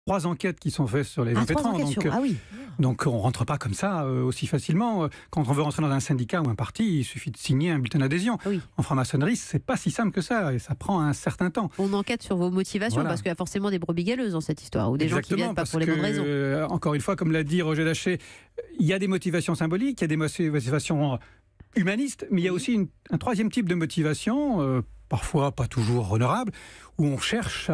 3 enquêtes qui sont faites sur les impétrants. Donc on ne rentre pas comme ça aussi facilement. Quand on veut rentrer dans un syndicat ou un parti, il suffit de signer un bulletin d'adhésion. En franc-maçonnerie, c'est pas si simple que ça et ça prend un certain temps. On enquête sur vos motivations parce qu'il y a forcément des brebis galeuses dans cette histoire ou des gens qui viennent pas pour les bonnes raisons. Encore une fois, comme l'a dit Roger Daché, il y a des motivations symboliques, il y a des motivations humanistes, mais il y a aussi un troisième type de motivation, parfois pas toujours honorable, où on cherche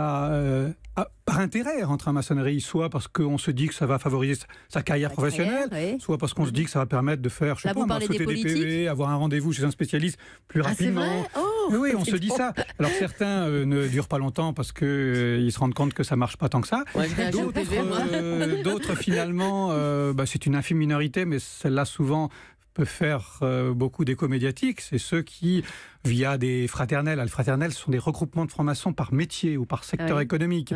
par intérêt à rentrer en maçonnerie, soit parce qu'on se dit que ça va favoriser sa carrière professionnelle, soit parce qu'on se dit que ça va permettre de faire, sauter des PV, avoir un rendez-vous chez un spécialiste plus rapidement. Oui, on se dit ça. Alors certains ne durent pas longtemps parce qu'ils se rendent compte que ça marche pas tant que ça. D'autres finalement, c'est une infime minorité, mais celle-là souvent peut faire beaucoup d'écho médiatique. C'est ceux qui, via des fraternelles, les fraternelles sont des regroupements de francs-maçons par métier ou par secteur économique.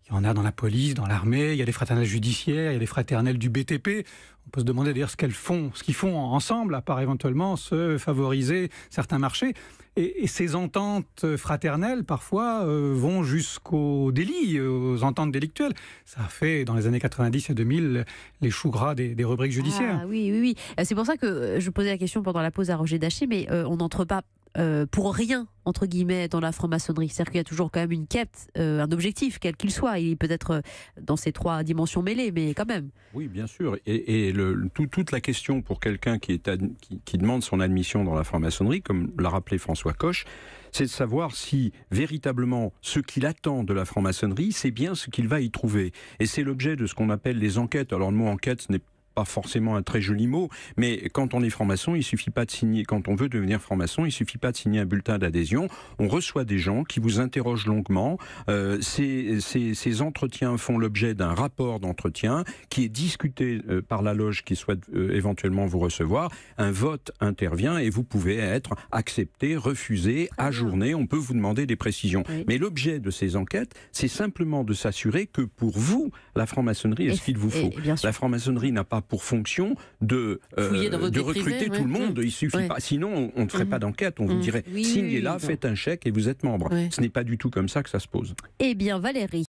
Il y en a dans la police, dans l'armée, il y a des fraternelles judiciaires, il y a des fraternelles du BTP. On peut se demander d'ailleurs ce qu'ils font ensemble, à part éventuellement se favoriser certains marchés. Et ces ententes fraternelles, parfois, vont jusqu'au délit, aux ententes délictuelles. Ça a fait, dans les années 90 et 2000, les choux gras des rubriques judiciaires. Oui. C'est pour ça que je posais la question pendant la pause à Roger Daché, mais on n'entre pas pour rien, entre guillemets, dans la franc-maçonnerie. C'est-à-dire qu'il y a toujours quand même une quête, un objectif, quel qu'il soit. Il peut être dans ces 3 dimensions mêlées, mais quand même. Oui, bien sûr. Et toute la question pour quelqu'un qui demande son admission dans la franc-maçonnerie, comme l'a rappelé François Coche, c'est de savoir si véritablement ce qu'il attend de la franc-maçonnerie, c'est bien ce qu'il va y trouver. Et c'est l'objet de ce qu'on appelle les enquêtes. Alors le mot enquête, ce n'est pas forcément un très joli mot, mais quand on est franc-maçon, il suffit pas de signer, quand on veut devenir franc-maçon, il suffit pas de signer un bulletin d'adhésion. On reçoit des gens qui vous interrogent longuement. Ces entretiens font l'objet d'un rapport d'entretien qui est discuté par la loge qui souhaite éventuellement vous recevoir. Un vote intervient et vous pouvez être accepté, refusé, ajourné. On peut vous demander des précisions. Mais l'objet de ces enquêtes, c'est simplement de s'assurer que pour vous, la franc-maçonnerie est ce qu'il vous faut. La franc-maçonnerie n'a pas pour fonction de recruter tout le monde. Il suffit pas. Sinon, on ne ferait pas d'enquête. On vous dirait, signez là, faites un chèque et vous êtes membre. Ce n'est pas du tout comme ça que ça se pose. Eh bien, Valérie,